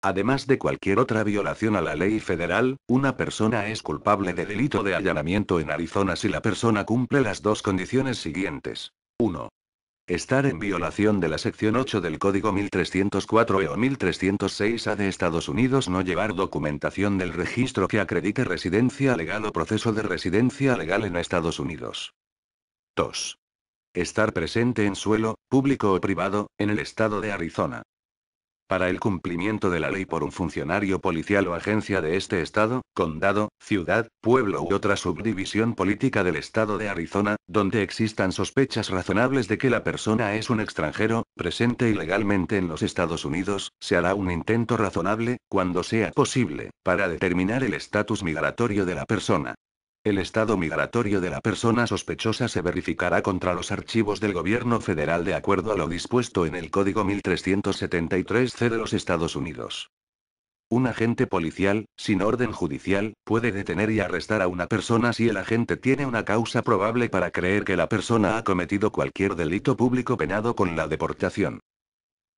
Además de cualquier otra violación a la ley federal, una persona es culpable de delito de allanamiento en Arizona si la persona cumple las dos condiciones siguientes. 1. Estar en violación de la sección 8 del Código 1304 o 1306A de Estados Unidos. No llevar documentación del registro que acredite residencia legal o proceso de residencia legal en Estados Unidos. 2. Estar presente en suelo, público o privado, en el estado de Arizona. Para el cumplimiento de la ley por un funcionario policial o agencia de este estado, condado, ciudad, pueblo u otra subdivisión política del estado de Arizona, donde existan sospechas razonables de que la persona es un extranjero, presente ilegalmente en los Estados Unidos, se hará un intento razonable, cuando sea posible, para determinar el estatus migratorio de la persona. El estado migratorio de la persona sospechosa se verificará contra los archivos del gobierno federal de acuerdo a lo dispuesto en el Código 1373-C de los Estados Unidos. Un agente policial, sin orden judicial, puede detener y arrestar a una persona si el agente tiene una causa probable para creer que la persona ha cometido cualquier delito público penado con la deportación.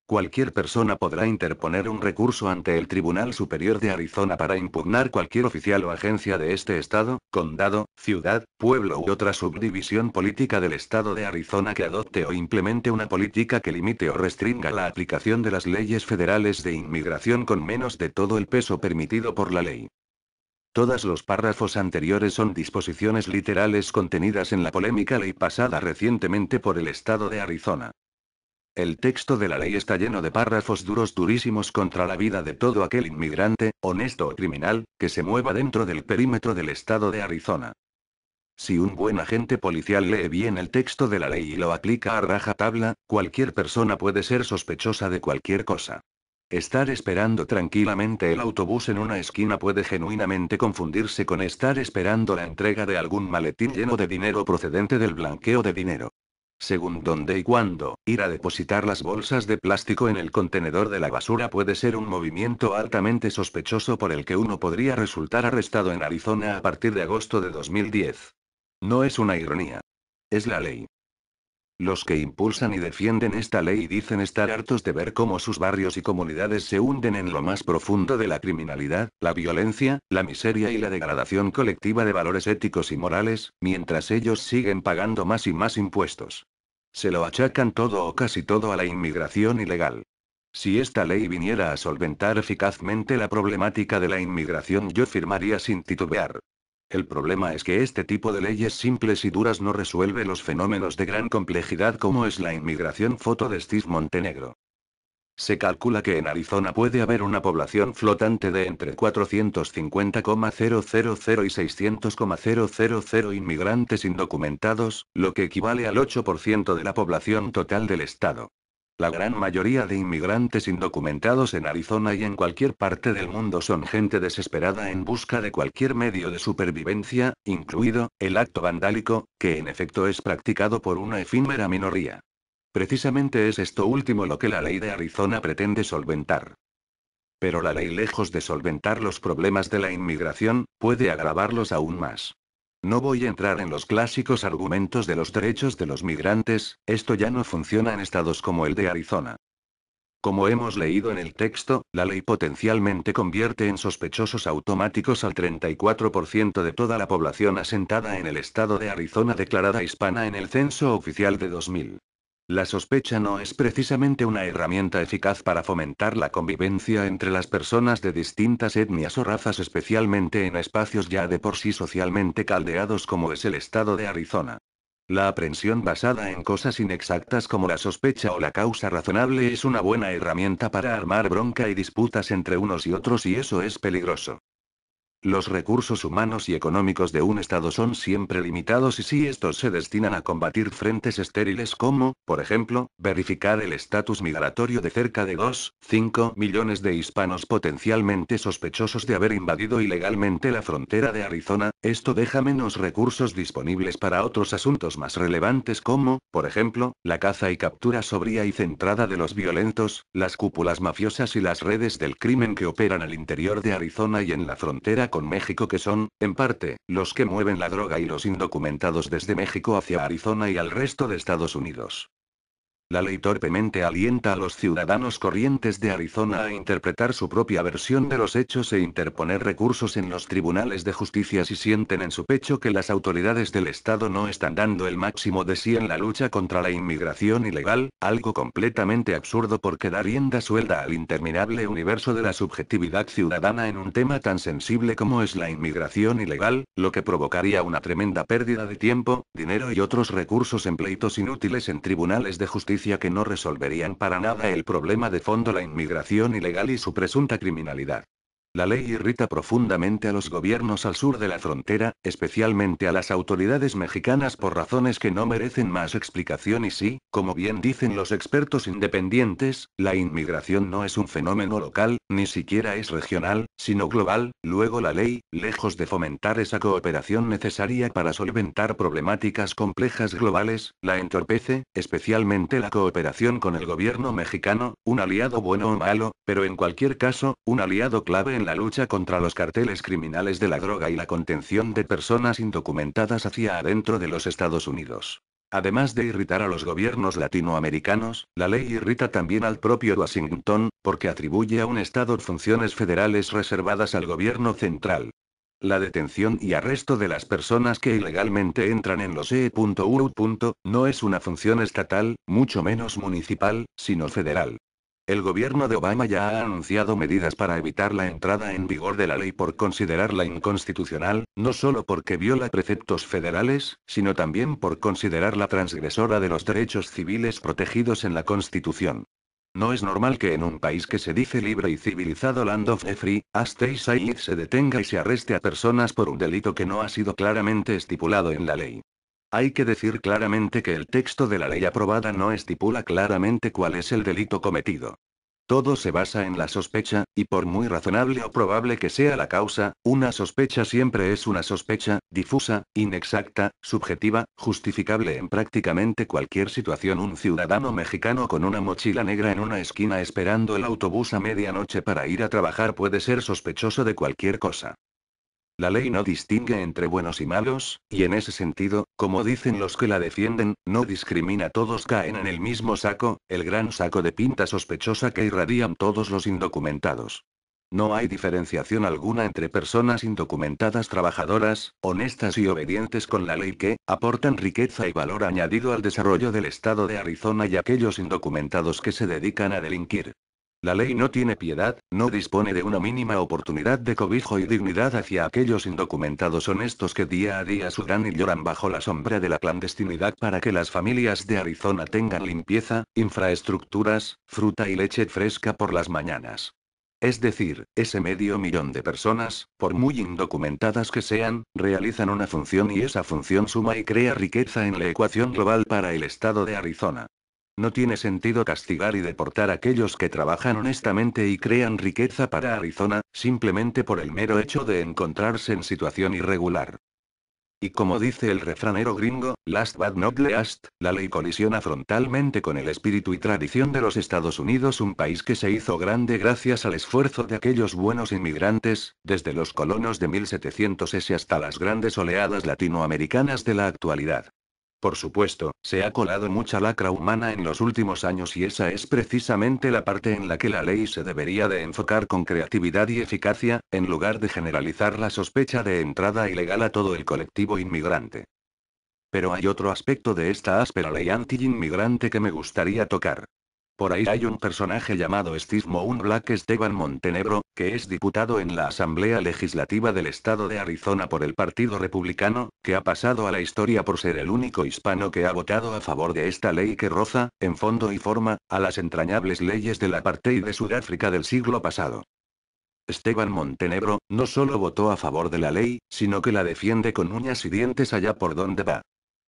Cualquier persona podrá interponer un recurso ante el Tribunal Superior de Arizona para impugnar cualquier oficial o agencia de este estado, condado, ciudad, pueblo u otra subdivisión política del estado de Arizona que adopte o implemente una política que limite o restringa la aplicación de las leyes federales de inmigración con menos de todo el peso permitido por la ley. Todos los párrafos anteriores son disposiciones literales contenidas en la polémica ley pasada recientemente por el estado de Arizona. El texto de la ley está lleno de párrafos duros durísimos contra la vida de todo aquel inmigrante, honesto o criminal, que se mueva dentro del perímetro del estado de Arizona. Si un buen agente policial lee bien el texto de la ley y lo aplica a rajatabla, cualquier persona puede ser sospechosa de cualquier cosa. Estar esperando tranquilamente el autobús en una esquina puede genuinamente confundirse con estar esperando la entrega de algún maletín lleno de dinero procedente del blanqueo de dinero. Según dónde y cuándo, ir a depositar las bolsas de plástico en el contenedor de la basura puede ser un movimiento altamente sospechoso por el que uno podría resultar arrestado en Arizona a partir de agosto de 2010. No es una ironía. Es la ley. Los que impulsan y defienden esta ley dicen estar hartos de ver cómo sus barrios y comunidades se hunden en lo más profundo de la criminalidad, la violencia, la miseria y la degradación colectiva de valores éticos y morales, mientras ellos siguen pagando más y más impuestos. Se lo achacan todo o casi todo a la inmigración ilegal. Si esta ley viniera a solventar eficazmente la problemática de la inmigración, yo firmaría sin titubear. El problema es que este tipo de leyes simples y duras no resuelve los fenómenos de gran complejidad como es la inmigración. Foto de Steve Montenegro. Se calcula que en Arizona puede haber una población flotante de entre 450,000 y 600,000 inmigrantes indocumentados, lo que equivale al 8% de la población total del estado. La gran mayoría de inmigrantes indocumentados en Arizona y en cualquier parte del mundo son gente desesperada en busca de cualquier medio de supervivencia, incluido el acto vandálico, que en efecto es practicado por una efímera minoría. Precisamente es esto último lo que la ley de Arizona pretende solventar. Pero la ley, lejos de solventar los problemas de la inmigración, puede agravarlos aún más. No voy a entrar en los clásicos argumentos de los derechos de los migrantes, esto ya no funciona en estados como el de Arizona. Como hemos leído en el texto, la ley potencialmente convierte en sospechosos automáticos al 34% de toda la población asentada en el estado de Arizona declarada hispana en el censo oficial de 2000. La sospecha no es precisamente una herramienta eficaz para fomentar la convivencia entre las personas de distintas etnias o razas, especialmente en espacios ya de por sí socialmente caldeados como es el estado de Arizona. La aprehensión basada en cosas inexactas como la sospecha o la causa razonable es una buena herramienta para armar bronca y disputas entre unos y otros, y eso es peligroso. Los recursos humanos y económicos de un Estado son siempre limitados, y si estos se destinan a combatir frentes estériles como, por ejemplo, verificar el estatus migratorio de cerca de 2,5 millones de hispanos potencialmente sospechosos de haber invadido ilegalmente la frontera de Arizona, esto deja menos recursos disponibles para otros asuntos más relevantes como, por ejemplo, la caza y captura sobria y centrada de los violentos, las cúpulas mafiosas y las redes del crimen que operan al interior de Arizona y en la frontera con México, que son, en parte, los que mueven la droga y los indocumentados desde México hacia Arizona y al resto de Estados Unidos. La ley torpemente alienta a los ciudadanos corrientes de Arizona a interpretar su propia versión de los hechos e interponer recursos en los tribunales de justicia si sienten en su pecho que las autoridades del estado no están dando el máximo de sí en la lucha contra la inmigración ilegal, algo completamente absurdo porque da rienda suelta al interminable universo de la subjetividad ciudadana en un tema tan sensible como es la inmigración ilegal, lo que provocaría una tremenda pérdida de tiempo, dinero y otros recursos en pleitos inútiles en tribunales de justicia que no resolverían para nada el problema de fondo, la inmigración ilegal y su presunta criminalidad. La ley irrita profundamente a los gobiernos al sur de la frontera, especialmente a las autoridades mexicanas por razones que no merecen más explicación y sí, como bien dicen los expertos independientes, la inmigración no es un fenómeno local, ni siquiera es regional, sino global. Luego la ley, lejos de fomentar esa cooperación necesaria para solventar problemáticas complejas globales, la entorpece, especialmente la cooperación con el gobierno mexicano, un aliado bueno o malo, pero en cualquier caso, un aliado clave en la lucha contra los carteles criminales de la droga y la contención de personas indocumentadas hacia adentro de los Estados Unidos. Además de irritar a los gobiernos latinoamericanos, la ley irrita también al propio Washington, porque atribuye a un Estado funciones federales reservadas al gobierno central. La detención y arresto de las personas que ilegalmente entran en los EU. No es una función estatal, mucho menos municipal, sino federal. El gobierno de Obama ya ha anunciado medidas para evitar la entrada en vigor de la ley por considerarla inconstitucional, no solo porque viola preceptos federales, sino también por considerarla transgresora de los derechos civiles protegidos en la Constitución. No es normal que en un país que se dice libre y civilizado, land of the free, state, se detenga y se arreste a personas por un delito que no ha sido claramente estipulado en la ley. Hay que decir claramente que el texto de la ley aprobada no estipula claramente cuál es el delito cometido. Todo se basa en la sospecha, y por muy razonable o probable que sea la causa, una sospecha siempre es una sospecha, difusa, inexacta, subjetiva, justificable en prácticamente cualquier situación. Un ciudadano mexicano con una mochila negra en una esquina esperando el autobús a medianoche para ir a trabajar puede ser sospechoso de cualquier cosa. La ley no distingue entre buenos y malos, y en ese sentido, como dicen los que la defienden, no discrimina, todos caen en el mismo saco, el gran saco de pinta sospechosa que irradian todos los indocumentados. No hay diferenciación alguna entre personas indocumentadas trabajadoras, honestas y obedientes con la ley que aportan riqueza y valor añadido al desarrollo del estado de Arizona y aquellos indocumentados que se dedican a delinquir. La ley no tiene piedad, no dispone de una mínima oportunidad de cobijo y dignidad hacia aquellos indocumentados honestos que día a día sudan y lloran bajo la sombra de la clandestinidad para que las familias de Arizona tengan limpieza, infraestructuras, fruta y leche fresca por las mañanas. Es decir, ese 500.000 de personas, por muy indocumentadas que sean, realizan una función y esa función suma y crea riqueza en la ecuación global para el estado de Arizona. No tiene sentido castigar y deportar a aquellos que trabajan honestamente y crean riqueza para Arizona, simplemente por el mero hecho de encontrarse en situación irregular. Y como dice el refranero gringo, last but not least, la ley colisiona frontalmente con el espíritu y tradición de los Estados Unidos, un país que se hizo grande gracias al esfuerzo de aquellos buenos inmigrantes, desde los colonos de 1700 hasta las grandes oleadas latinoamericanas de la actualidad. Por supuesto, se ha colado mucha lacra humana en los últimos años y esa es precisamente la parte en la que la ley se debería de enfocar con creatividad y eficacia, en lugar de generalizar la sospecha de entrada ilegal a todo el colectivo inmigrante. Pero hay otro aspecto de esta áspera ley anti-inmigrante que me gustaría tocar. Por ahí hay un personaje llamado Steve Moon Black Esteban Montenegro, que es diputado en la Asamblea Legislativa del Estado de Arizona por el Partido Republicano, que ha pasado a la historia por ser el único hispano que ha votado a favor de esta ley que roza, en fondo y forma, a las entrañables leyes del apartheid de Sudáfrica del siglo pasado. Esteban Montenegro, no solo votó a favor de la ley, sino que la defiende con uñas y dientes allá por donde va.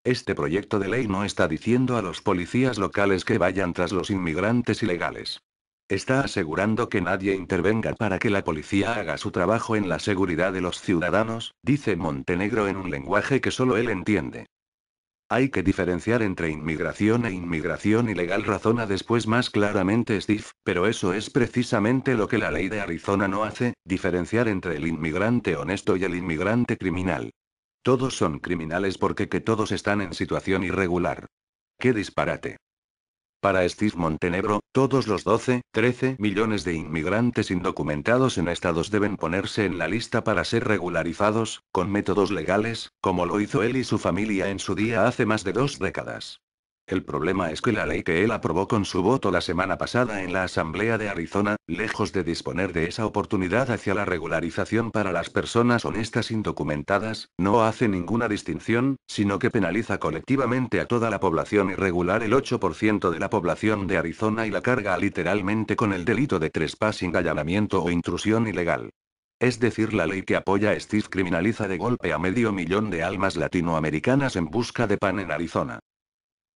Este proyecto de ley no está diciendo a los policías locales que vayan tras los inmigrantes ilegales. Está asegurando que nadie intervenga para que la policía haga su trabajo en la seguridad de los ciudadanos, dice Montenegro en un lenguaje que solo él entiende. Hay que diferenciar entre inmigración e inmigración ilegal, razona después más claramente Steve, pero eso es precisamente lo que la ley de Arizona no hace, diferenciar entre el inmigrante honesto y el inmigrante criminal. Todos son criminales porque que todos están en situación irregular. ¡Qué disparate! Para Steve Montenegro, todos los 12, 13 millones de inmigrantes indocumentados en estados deben ponerse en la lista para ser regularizados, con métodos legales, como lo hizo él y su familia en su día hace más de 2 décadas. El problema es que la ley que él aprobó con su voto la semana pasada en la Asamblea de Arizona, lejos de disponer de esa oportunidad hacia la regularización para las personas honestas indocumentadas, no hace ninguna distinción, sino que penaliza colectivamente a toda la población irregular, el 8% de la población de Arizona, y la carga literalmente con el delito de trespassing, allanamiento o intrusión ilegal. Es decir, la ley que apoya a Steve criminaliza de golpe a 500.000 de almas latinoamericanas en busca de pan en Arizona.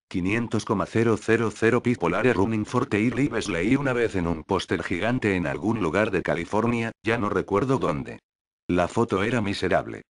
500,000 people are running for their lives, leí una vez en un póster gigante en algún lugar de California, ya no recuerdo dónde. La foto era miserable.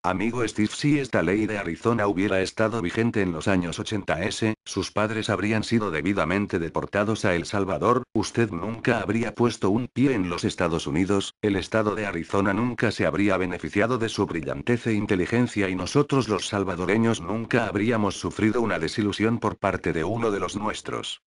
Amigo Steve, si esta ley de Arizona hubiera estado vigente en los años 80, sus padres habrían sido debidamente deportados a El Salvador, usted nunca habría puesto un pie en los Estados Unidos, el estado de Arizona nunca se habría beneficiado de su brillantez e inteligencia, y nosotros los salvadoreños nunca habríamos sufrido una desilusión por parte de uno de los nuestros.